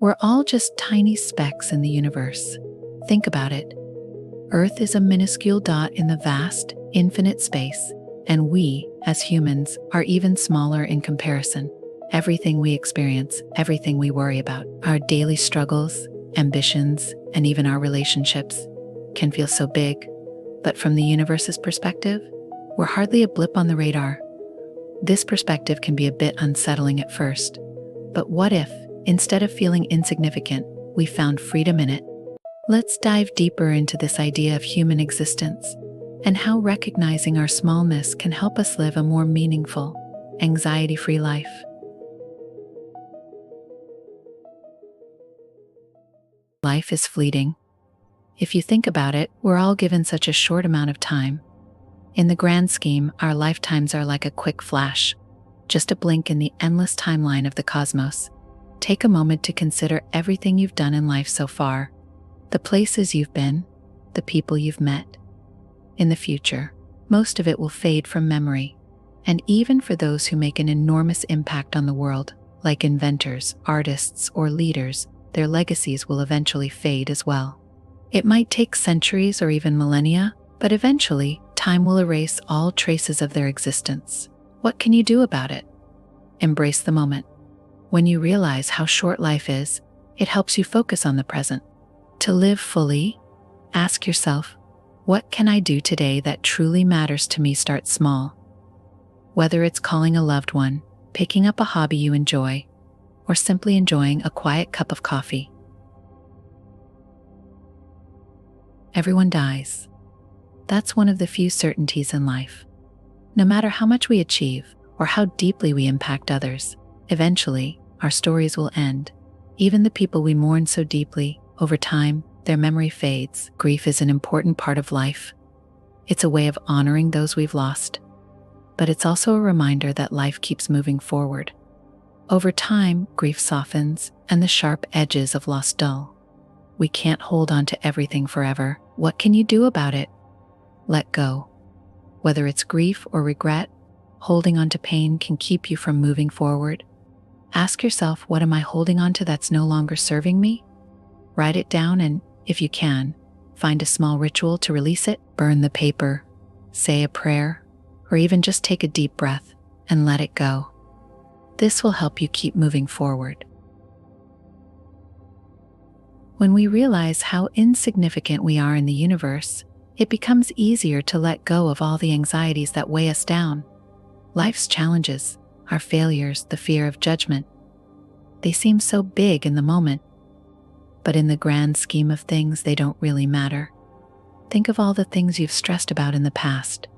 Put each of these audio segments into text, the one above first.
We're all just tiny specks in the universe. Think about it. Earth is a minuscule dot in the vast, infinite space, and we, as humans, are even smaller in comparison. Everything we experience, everything we worry about, our daily struggles, ambitions, and even our relationships can feel so big. But from the universe's perspective, we're hardly a blip on the radar. This perspective can be a bit unsettling at first. But what if, instead of feeling insignificant, we found freedom in it? Let's dive deeper into this idea of human existence and how recognizing our smallness can help us live a more meaningful, anxiety-free life. Life is fleeting. If you think about it, we're all given such a short amount of time. In the grand scheme, our lifetimes are like a quick flash, just a blink in the endless timeline of the cosmos. Take a moment to consider everything you've done in life so far, the places you've been, the people you've met. In the future, most of it will fade from memory, and even for those who make an enormous impact on the world, like inventors, artists, or leaders, their legacies will eventually fade as well. It might take centuries or even millennia, but eventually, time will erase all traces of their existence. What can you do about it? Embrace the moment. When you realize how short life is, it helps you focus on the present. To live fully, ask yourself, what can I do today that truly matters to me? Start small. Whether it's calling a loved one, picking up a hobby you enjoy, or simply enjoying a quiet cup of coffee. Everyone dies. That's one of the few certainties in life. No matter how much we achieve or how deeply we impact others, eventually our stories will end. Even the people we mourn so deeply, over time, their memory fades. Grief is an important part of life. It's a way of honoring those we've lost, but it's also a reminder that life keeps moving forward. Over time, grief softens and the sharp edges of loss dull. We can't hold on to everything forever. What can you do about it? Let go. Whether it's grief or regret, holding on to pain can keep you from moving forward. Ask yourself, what am I holding on to that's no longer serving me? Write it down and, if you can, find a small ritual to release it. Burn the paper, say a prayer, or even just take a deep breath and let it go. This will help you keep moving forward. When we realize how insignificant we are in the universe, it becomes easier to let go of all the anxieties that weigh us down. Life's challenges, our failures, the fear of judgment, they seem so big in the moment, but in the grand scheme of things, they don't really matter. Think of all the things you've stressed about in the past.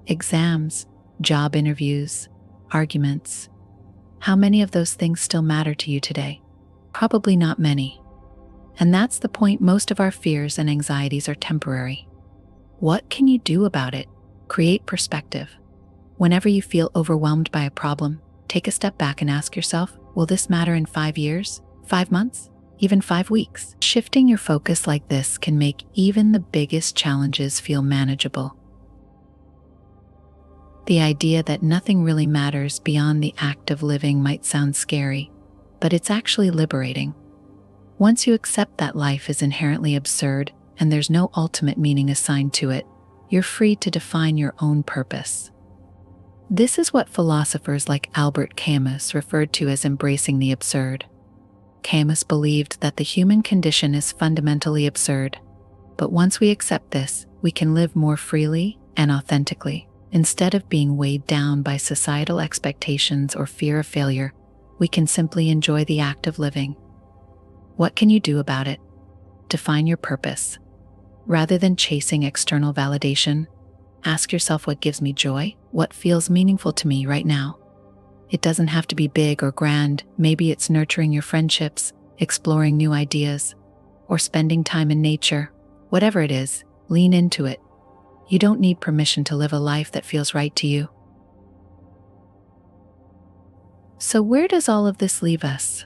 Exams, job interviews, arguments. How many of those things still matter to you today? Probably not many. And that's the point. Most of our fears and anxieties are temporary. What can you do about it? Create perspective. Whenever you feel overwhelmed by a problem, take a step back and ask yourself, will this matter in 5 years, 5 months, even 5 weeks? Shifting your focus like this can make even the biggest challenges feel manageable. The idea that nothing really matters beyond the act of living might sound scary, but it's actually liberating. Once you accept that life is inherently absurd and there's no ultimate meaning assigned to it, you're free to define your own purpose. This is what philosophers like Albert Camus referred to as embracing the absurd. Camus believed that the human condition is fundamentally absurd, but once we accept this, we can live more freely and authentically. Instead of being weighed down by societal expectations or fear of failure, we can simply enjoy the act of living. What can you do about it? Define your purpose. Rather than chasing external validation, ask yourself, what gives me joy? What feels meaningful to me right now? It doesn't have to be big or grand. Maybe it's nurturing your friendships, exploring new ideas, or spending time in nature. Whatever it is, lean into it. You don't need permission to live a life that feels right to you. So where does all of this leave us?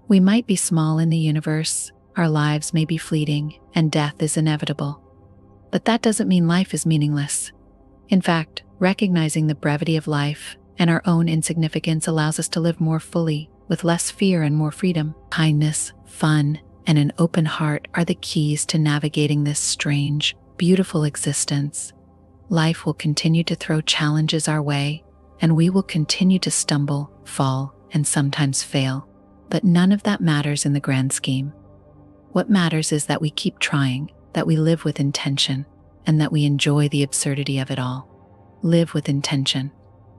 We might be small in the universe, our lives may be fleeting, and death is inevitable. But that doesn't mean life is meaningless. In fact, recognizing the brevity of life and our own insignificance allows us to live more fully, with less fear and more freedom. Kindness, fun, and an open heart are the keys to navigating this strange, beautiful existence. Life will continue to throw challenges our way, and we will continue to stumble, fall, and sometimes fail. But none of that matters in the grand scheme. What matters is that we keep trying, that we live with intention, and that we enjoy the absurdity of it all. Live with intention.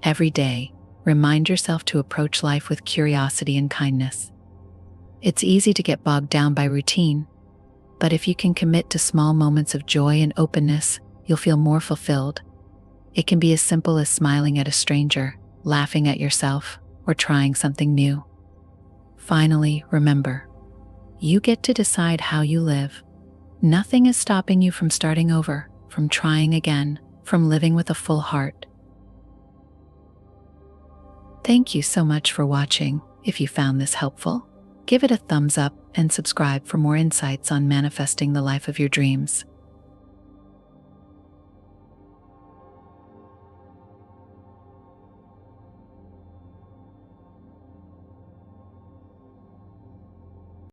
Every day, remind yourself to approach life with curiosity and kindness. It's easy to get bogged down by routine, but if you can commit to small moments of joy and openness, you'll feel more fulfilled. It can be as simple as smiling at a stranger, laughing at yourself, or trying something new. Finally, remember, you get to decide how you live. Nothing is stopping you from starting over, from trying again, from living with a full heart. Thank you so much for watching. If you found this helpful, give it a thumbs up and subscribe for more insights on manifesting the life of your dreams.